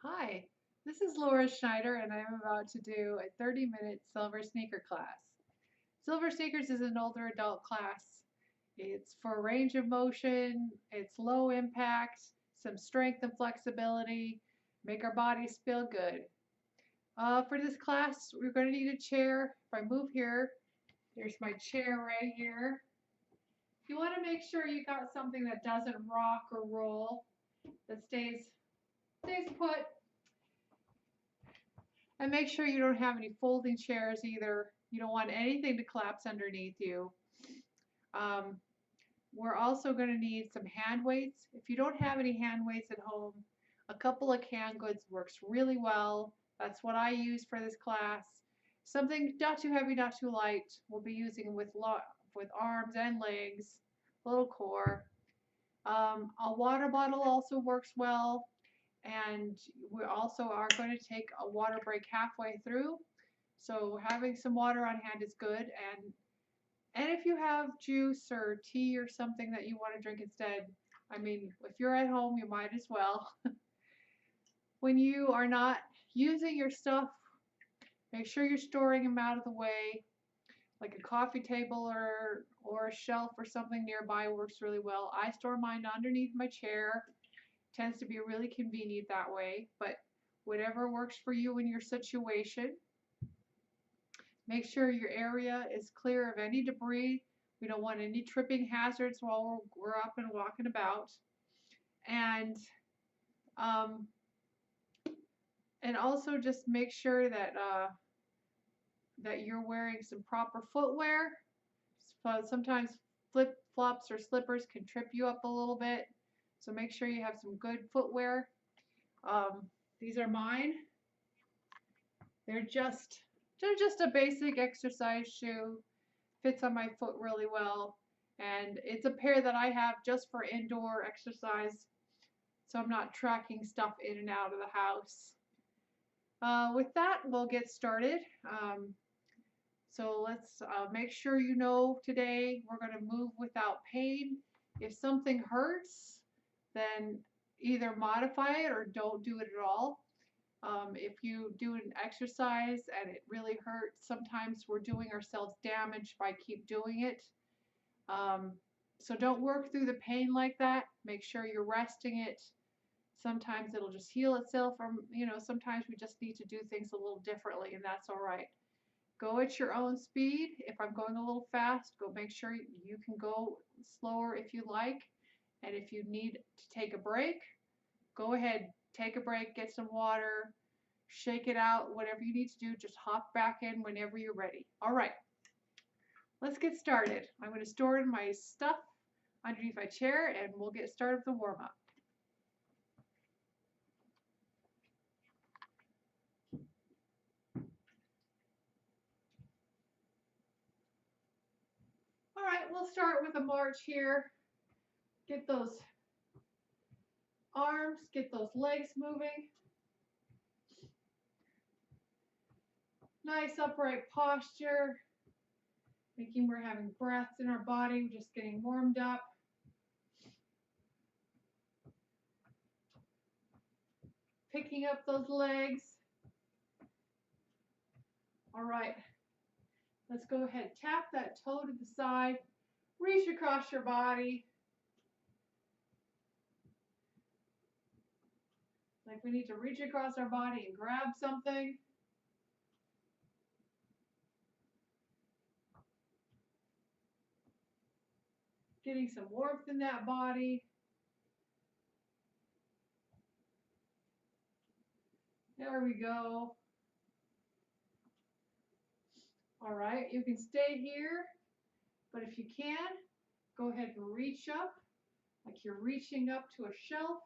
Hi, this is Laura Schneider, and I'm about to do a 30-minute silver sneaker class. Silver sneakers is an older adult class. It's for range of motion, it's low impact, some strength and flexibility, make our bodies feel good. For this class, we're going to need a chair. If I move here, there's my chair right here. You want to make sure you got something that doesn't rock or roll, that stays put. And make sure you don't have any folding chairs either. You don't want anything to collapse underneath you. Um, we're also going to need some hand weights. If you don't have any hand weights at home, a couple of canned goods works really well. That's what I use for this class. Something not too heavy, not too light. We'll be using with arms and legs, little core. A water bottle also works well. And we also are going to take a water break halfway through. So having some water on hand is good. And if you have juice or tea or something that you want to drink instead, I mean, if you're at home, you might as well. When you are not using your stuff, make sure you're storing them out of the way. Like a coffee table or a shelf or something nearby works really well. I store mine underneath my chair. Tends to be really convenient that way, but whatever works for you in your situation. Make sure your area is clear of any debris. We don't want any tripping hazards while we're up and walking about. And um, and also just make sure that you're wearing some proper footwear. So sometimes flip flops or slippers can trip you up a little bit. So make sure you have some good footwear. Um, these are mine. They're just they're just a basic exercise shoe. Fits on my foot really well. And it's a pair that I have just for indoor exercise. So I'm not tracking stuff in and out of the house. With that, we'll get started. So let's make sure you know today we're going to move without pain. If something hurts, then either modify it or don't do it at all. If you do an exercise and it really hurts, sometimes we're doing ourselves damage by keep doing it. Um, so don't work through the pain like that. Make sure you're resting it. Sometimes it'll just heal itself, or sometimes we just need to do things a little differently, and that's all right. Go at your own speed. If I'm going a little fast, go make sure you can go slower if you like. And if you need to take a break, go ahead, take a break, get some water, shake it out, whatever you need to do, just hop back in whenever you're ready. All right, let's get started. I'm going to store in my stuff underneath my chair and we'll get started with the warm up. All right, we'll start with a march here. Get those arms, get those legs moving. Nice upright posture, making we're having breaths in our body, just getting warmed up. Picking up those legs. All right, let's go ahead, tap that toe to the side, reach across your body. Like we need to reach across our body and grab something. Getting some warmth in that body. There we go. All right, you can stay here, but if you can, go ahead and reach up like you're reaching up to a shelf.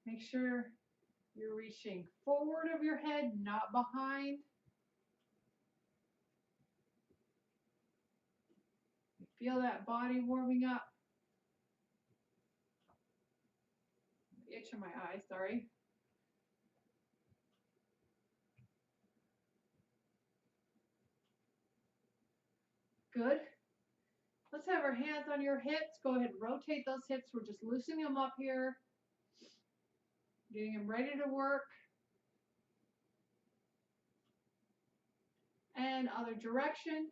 Make sure you're reaching forward of your head, not behind. Feel that body warming up. Itch in my eye, sorry. Good. Let's have our hands on your hips. Go ahead and rotate those hips. We're just loosening them up here. Getting them ready to work. And other direction.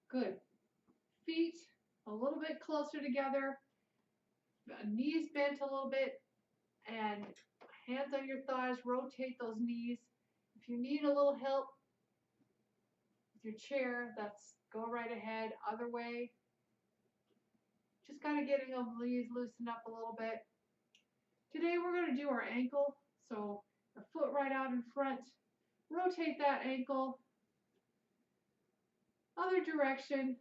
Good. Feet a little bit closer together, knees bent a little bit, and hands on your thighs, rotate those knees. If you need a little help with your chair, that's go right ahead. Other way. Just kind of getting those knees loosened up a little bit. Today we're going to do our ankle. So our foot right out in front. Rotate that ankle. Other direction.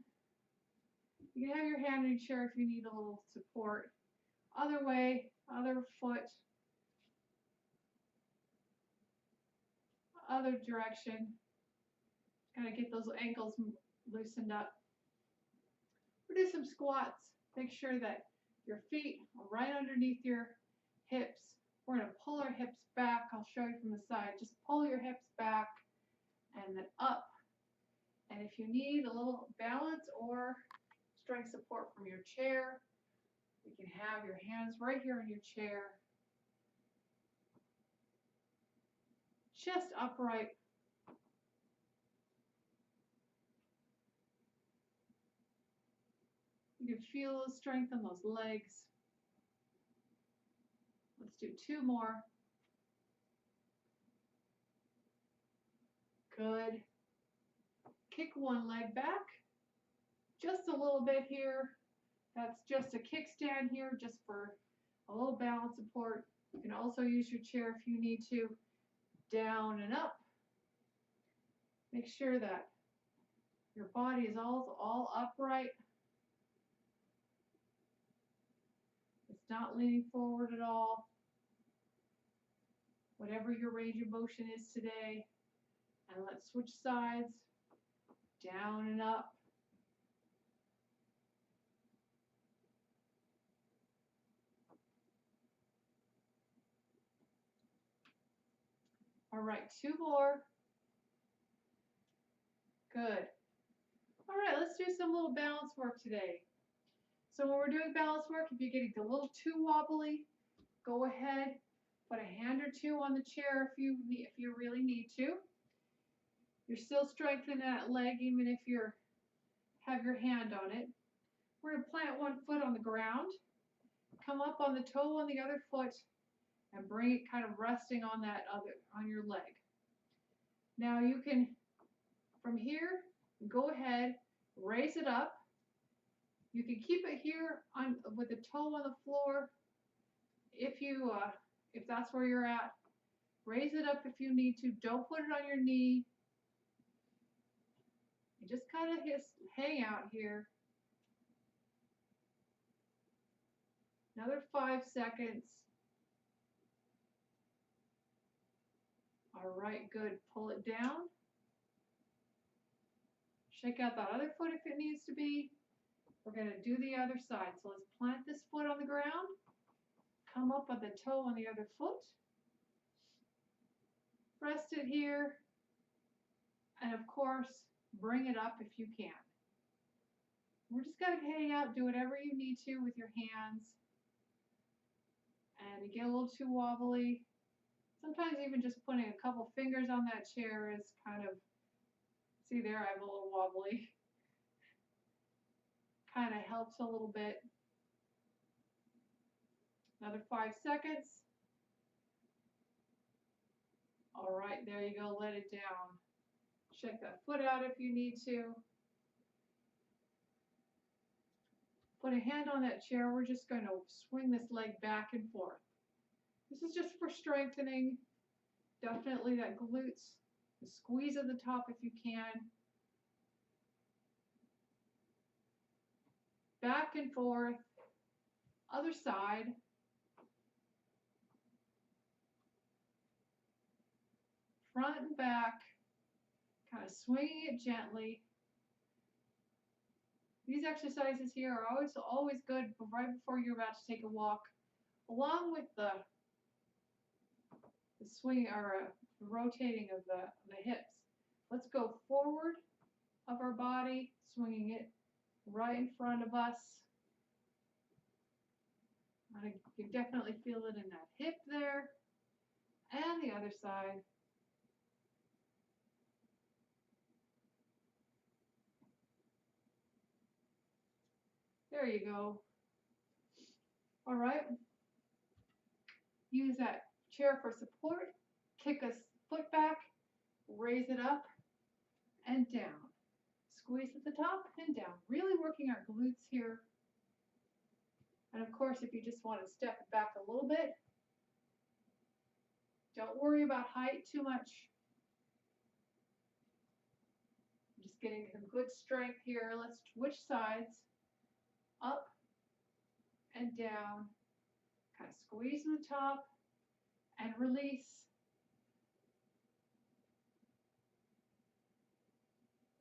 You can have your hand in your chair if you need a little support. Other way, other foot. Other direction. Kind of get those ankles loosened up. We'll do some squats. Make sure that your feet are right underneath your hips. We're going to pull our hips back. I'll show you from the side. Just pull your hips back and then up. And if you need a little balance or strength support from your chair, you can have your hands right here in your chair. Chest upright. You can feel the strength in those legs. Let's do 2 more. Good. Kick one leg back. Just a little bit here. That's just a kickstand here, just for a little balance support. You can also use your chair if you need to. Down and up. Make sure that your body is all upright. It's not leaning forward at all. Whatever your range of motion is today. And let's switch sides. Down and up. All right, 2 more. Good. All right, let's do some little balance work today. So when we're doing balance work, if you're getting a little too wobbly, go ahead, put a hand or two on the chair if you really need to. You're still strengthening that leg even if you have your hand on it. We're going to plant one foot on the ground, come up on the toe on the other foot, and bring it kind of resting on on your leg. Now you can, from here, go ahead, raise it up. You can keep it here with the toe on the floor if that's where you're at. Raise it up if you need to. Don't put it on your knee. And just kind of hang out here. Another 5 seconds. All right, good. Pull it down. Shake out that other foot if it needs to be. We're going to do the other side. So let's plant this foot on the ground. Come up on the toe on the other foot. Rest it here. And of course, bring it up if you can. We're just going to hang out, do whatever you need to with your hands. And you get a little too wobbly. Sometimes even just putting a couple fingers on that chair is kind of, see there, I'm a little wobbly. Kind of helps a little bit. Another 5 seconds. All right, there you go, let it down. Check that foot out if you need to. Put a hand on that chair. We're just going to swing this leg back and forth. This is just for strengthening. Definitely that glutes. Squeeze at the top if you can. Back and forth. Other side. Front and back. Kind of swinging it gently. These exercises here are always good right before you're about to take a walk, along with the swing or rotating of the hips. Let's go forward of our body, swinging it right in front of us. You definitely feel it in that hip there, and the other side. There you go. All right. Use that chair for support. Kick a foot back, raise it up and down. Squeeze at the top and down. Really working our glutes here. And of course, if you just want to step it back a little bit, don't worry about height too much. Just getting some good strength here. Let's switch sides. Up and down. Kind of squeeze in the top and release.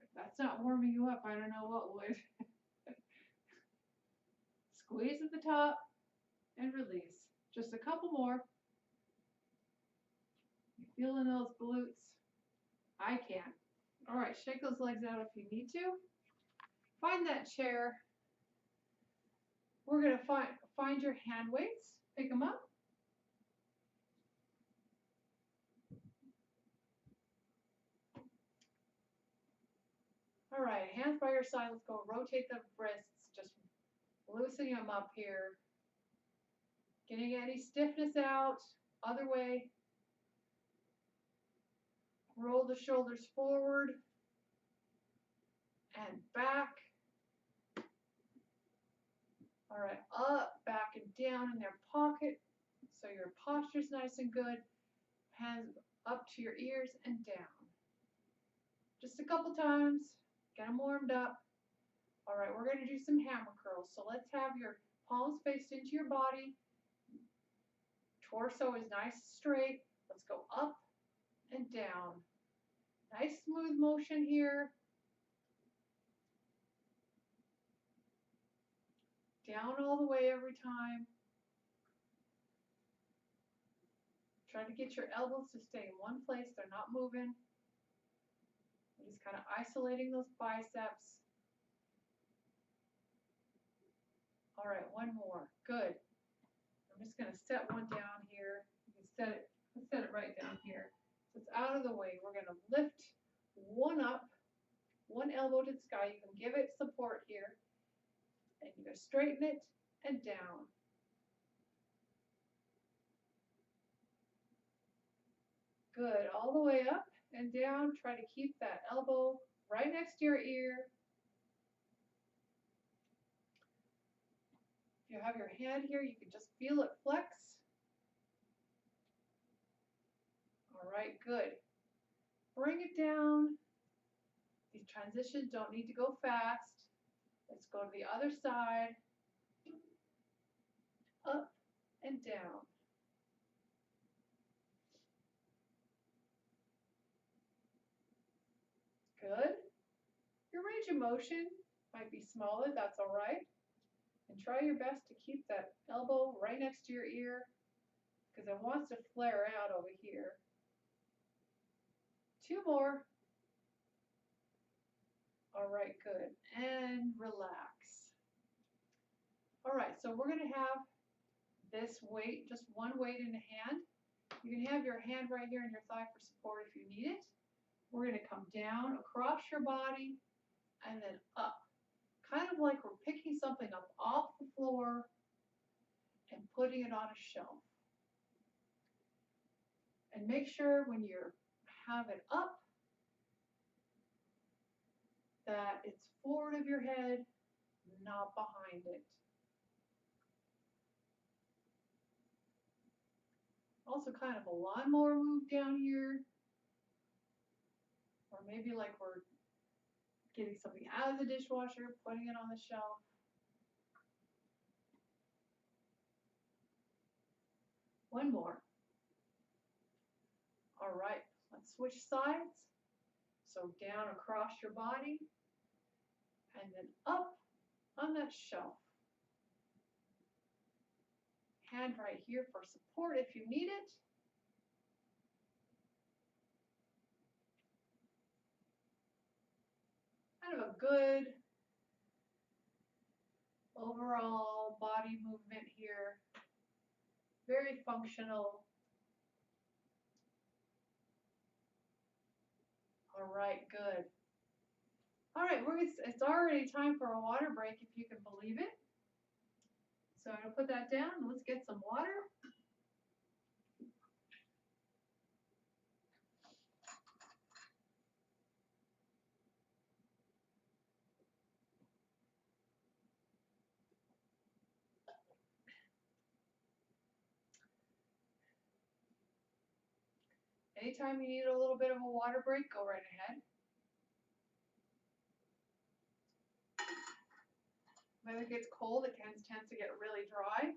If that's not warming you up, I don't know what would. Squeeze at the top and release. Just a couple more. You feeling those glutes? I can. All right, shake those legs out if you need to. Find that chair. We're going to find your hand weights. Pick them up. All right, hands by your side. Let's go rotate the wrists. Just loosening them up here. Getting any stiffness out. Other way. Roll the shoulders forward and back. All right, up, back, and down in their pocket. So your posture's nice and good. Hands up to your ears and down. Just a couple times. Get them warmed up. All right, we're going to do some hammer curls. So let's have your palms faced into your body. Torso is nice and straight. Let's go up and down. Nice smooth motion here. Down all the way every time. Try to get your elbows to stay in one place. They're not moving. Just kind of isolating those biceps. All right, one more. Good. I'm just going to set one down here. You can set it, let's set it right down here. So it's out of the way. We're going to lift one up, one elbow to the sky. You can give it support here. And you're going to straighten it and down. Good. All the way up and down. Try to keep that elbow right next to your ear. If you have your hand here, you can just feel it flex. All right, good. Bring it down. These transitions don't need to go fast. Let's go to the other side. Up and down. Good. Your range of motion might be smaller, that's all right. And try your best to keep that elbow right next to your ear because it wants to flare out over here. Two more. All right, good. And relax. All right, so we're going to have this weight, just one weight in a hand. You can have your hand right here in your thigh for support if you need it. We're going to come down across your body and then up. Kind of like we're picking something up off the floor and putting it on a shelf. And make sure when you have it up that it's forward of your head, not behind it. Also kind of a lawnmower move down here. Or maybe like we're getting something out of the dishwasher, putting it on the shelf. One more. All right, let's switch sides. So down across your body and then up on that shelf. Hand right here for support if you need it. Kind of a good overall body movement here. Very functional. All right, good. All right, it's already time for a water break, if you can believe it. So I'm gonna put that down. Let's get some water. Anytime you need a little bit of a water break, go right ahead. When it gets cold, it tends to get really dry.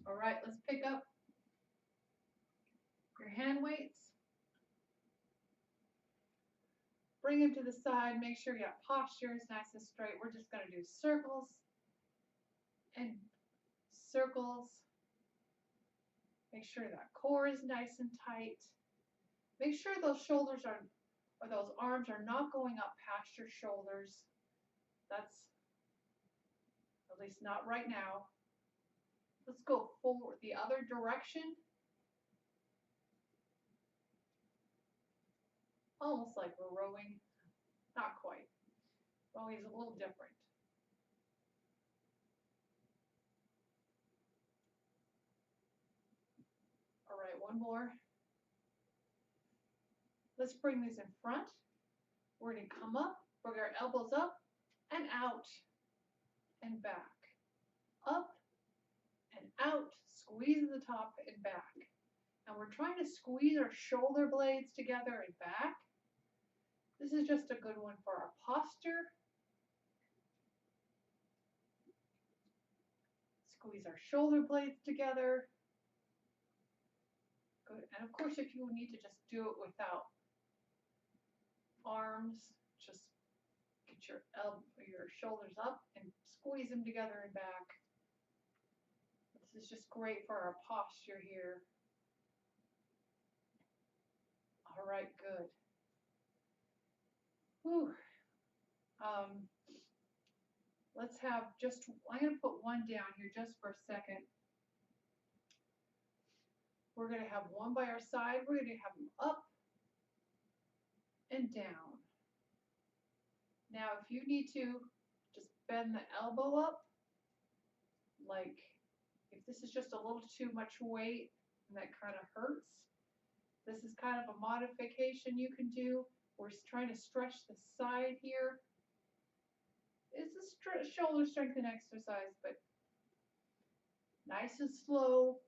All right, let's pick up your hand weights. Bring them to the side. Make sure your posture is nice and straight. We're just going to do circles and circles. Make sure that core is nice and tight. Make sure those shoulders are, or those arms are not going up past your shoulders. That's at least not right now. Let's go forward the other direction. Almost like we're rowing. Not quite. Rowing is a little different. All right, one more. Let's bring these in front. We're going to come up, bring our elbows up and out and back. Up and out, squeeze the top and back. And we're trying to squeeze our shoulder blades together and back. This is just a good one for our posture. Squeeze our shoulder blades together. Good. And of course, if you need to just do it without arms, just get your shoulders up and squeeze them together and back. This is just great for our posture here. All right, good. Whew. Let's have just, I'm going to put one down here just for a second. We're going to have one by our side. We're going to have them up and down. Now, if you need to, just bend the elbow up. Like, if this is just a little too much weight and that kind of hurts, this is kind of a modification you can do. We're trying to stretch the side here. It's a shoulder strengthening exercise, but nice and slow.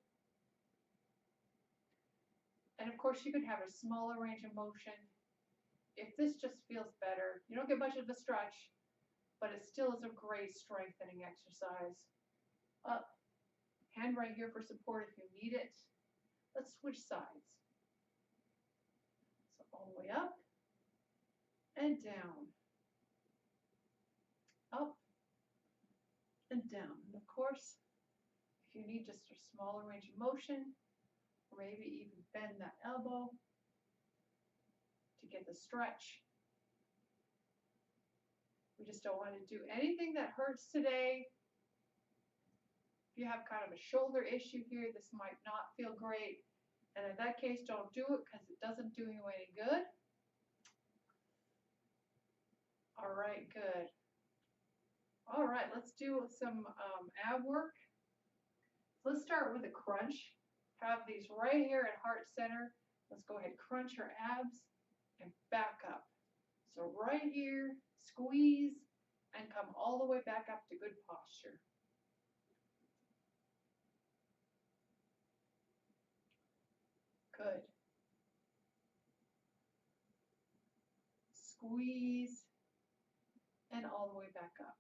And of course, you can have a smaller range of motion. If this just feels better, you don't get much of a stretch, but it still is a great strengthening exercise. Up, hand right here for support if you need it. Let's switch sides. So all the way up and down. Up and down. And of course, if you need just a smaller range of motion, or maybe even bend that elbow to get the stretch. We just don't want to do anything that hurts today. If you have kind of a shoulder issue here, this might not feel great. And in that case, don't do it because it doesn't do you any good. All right, good. All right, let's do some ab work. Let's start with a crunch. Have these right here at heart center. Let's go ahead and crunch our abs and back up. So right here, squeeze, and come all the way back up to good posture. Good. Squeeze, and all the way back up.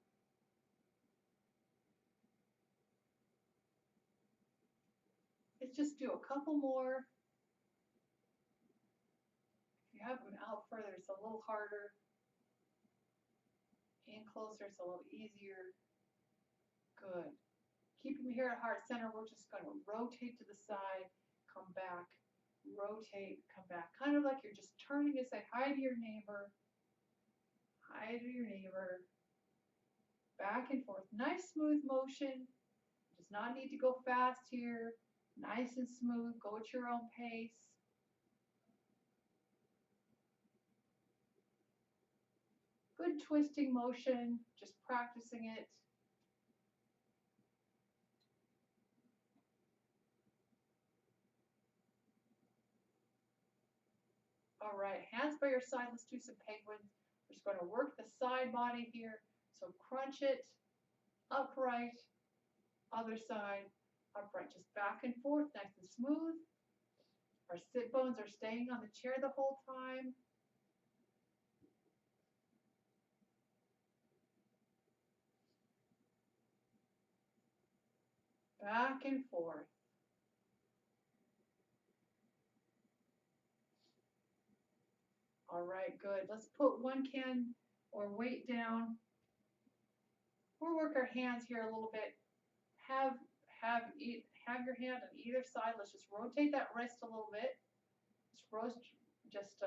Let's just do a couple more. If you have them out further, it's a little harder. In closer, it's a little easier. Good. Keep them here at heart center. We're just going to rotate to the side, come back, rotate, come back. Kind of like you're just turning to say hi to your neighbor. Hi to your neighbor. Back and forth. Nice smooth motion. Does not need to go fast here. Nice and smooth. Go at your own pace. Good twisting motion. Just practicing it. All right, hands by your side. Let's do some penguins. We're just going to work the side body here. So crunch it, upright, other side, upright. Just back and forth, nice and smooth. Our sit bones are staying on the chair the whole time. Back and forth. All right, good. Let's put one can or weight down. We'll work our hands here a little bit. Have your hand on either side. Let's just rotate that wrist a little bit. Just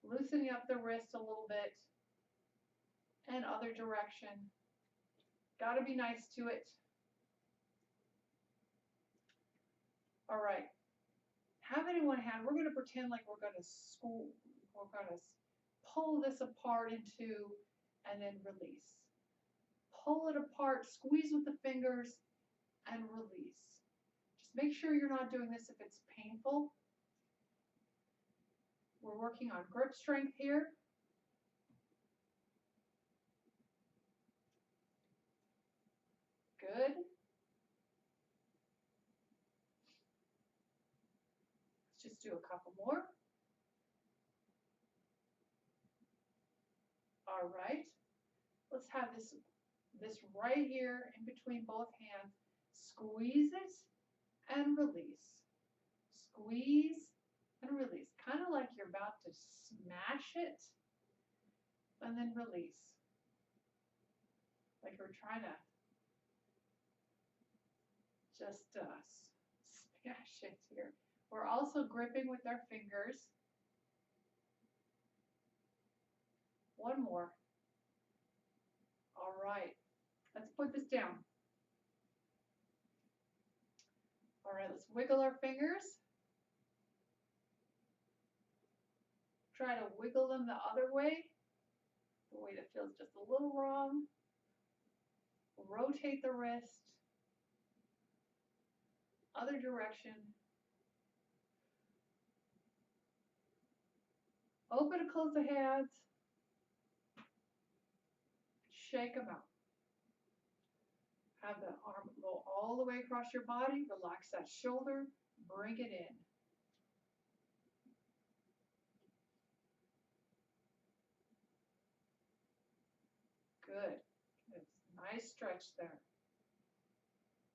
loosening up the wrist a little bit. And other direction. Got to be nice to it. All right. Have it in one hand. We're going to pretend like we're going to pull this apart into and then release. Pull it apart, squeeze with the fingers, and release. Just make sure you're not doing this if it's painful. We're working on grip strength here. Good. Let's just do a couple more. All right. Let's have this right here in between both hands. Squeeze it and release. Squeeze and release. Kind of like you're about to smash it and then release. Like we're trying to just smash it here. We're also gripping with our fingers. One more. All right, let's put this down. All right, let's wiggle our fingers. Try to wiggle them the other way, the way that feels just a little wrong. Rotate the wrist. Other direction. Open and close the hands. Shake them out. Have the arm go all the way across your body. Relax that shoulder. Bring it in. Good. Nice stretch there.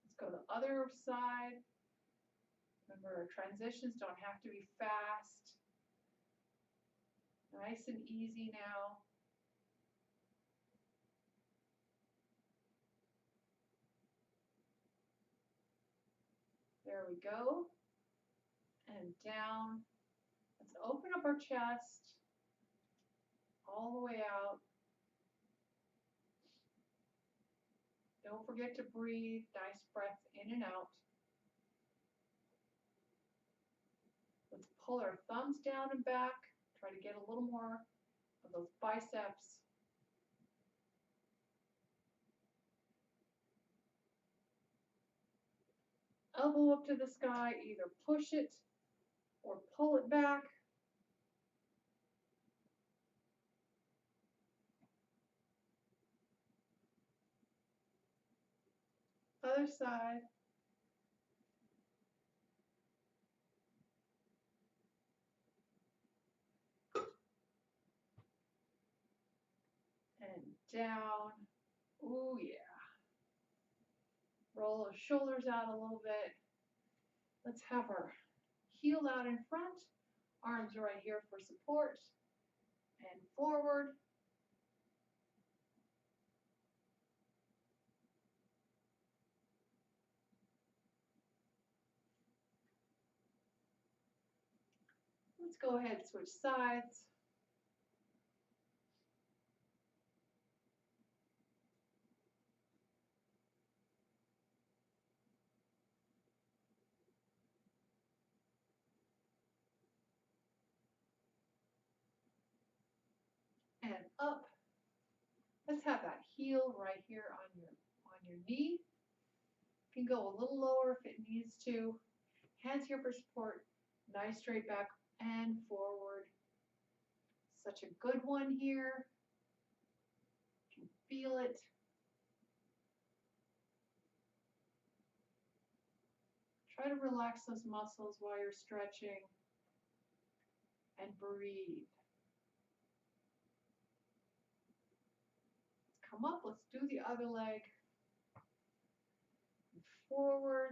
Let's go to the other side. Remember, transitions don't have to be fast. Nice and easy now. There we go. And down. Let's open up our chest all the way out. Don't forget to breathe. Nice breaths in and out. Let's pull our thumbs down and back. Try to get a little more of those biceps. Elbow up to the sky. Either push it or pull it back. Other side. And down. Ooh, yeah. Roll those shoulders out a little bit. Let's have our heel out in front. Arms right here for support. And forward. Let's go ahead and switch sides. heel right here on your knee. You can go a little lower if it needs to. Hands here for support. Nice straight back and forward. Such a good one here. You can feel it. Try to relax those muscles while you're stretching and breathe. Come up, let's do the other leg. Forward.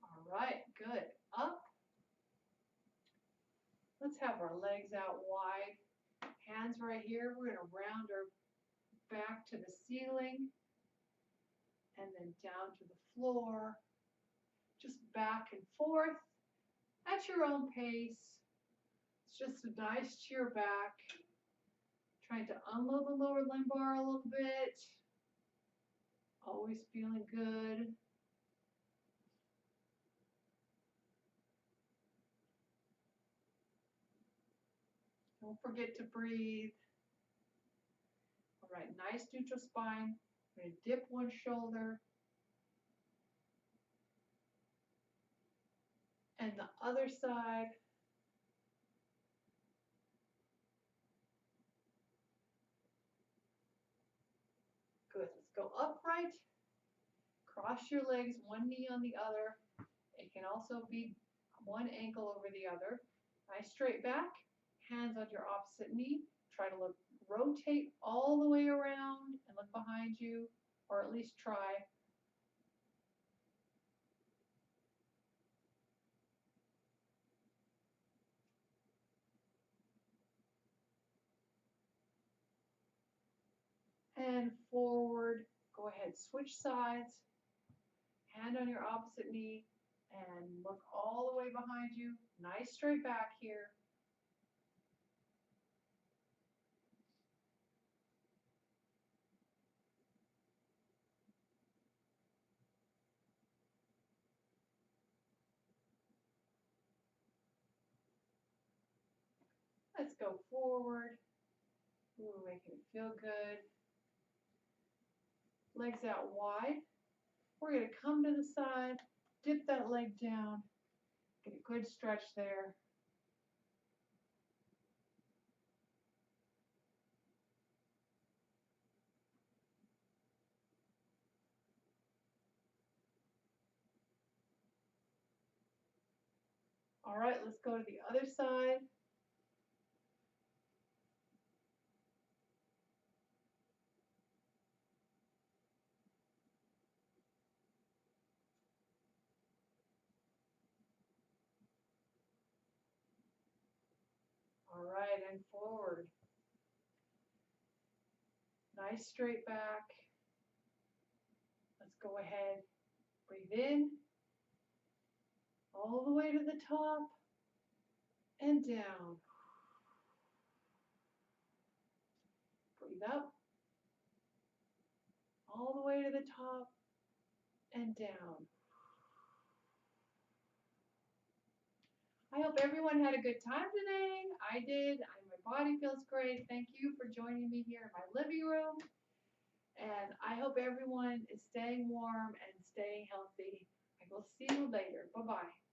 All right, good. Up. Let's have our legs out wide. Hands right here. We're going to round our back to the ceiling and then down to the floor. Just back and forth at your own pace. It's just a nice cheer back. Trying to unload the lower lumbar a little bit. Always feeling good. Don't forget to breathe. All right, nice neutral spine. I'm going to dip one shoulder. And the other side. Good. Let's go upright. Cross your legs, one knee on the other. It can also be one ankle over the other. Nice straight back. Hands on your opposite knee. Try to rotate all the way around and look behind you, or at least try. And forward. Go ahead, switch sides. Hand on your opposite knee and look all the way behind you. Nice straight back here. Let's go forward. Ooh, making it feel good. Legs out wide. We're going to come to the side, dip that leg down, get a good stretch there. All right, let's go to the other side. All right, and forward. Nice straight back. Let's go ahead. Breathe in. All the way to the top and down. Breathe up. All the way to the top and down. I hope everyone had a good time today. I did. My body feels great. Thank you for joining me here in my living room. And I hope everyone is staying warm and staying healthy. I will see you later. Bye-bye.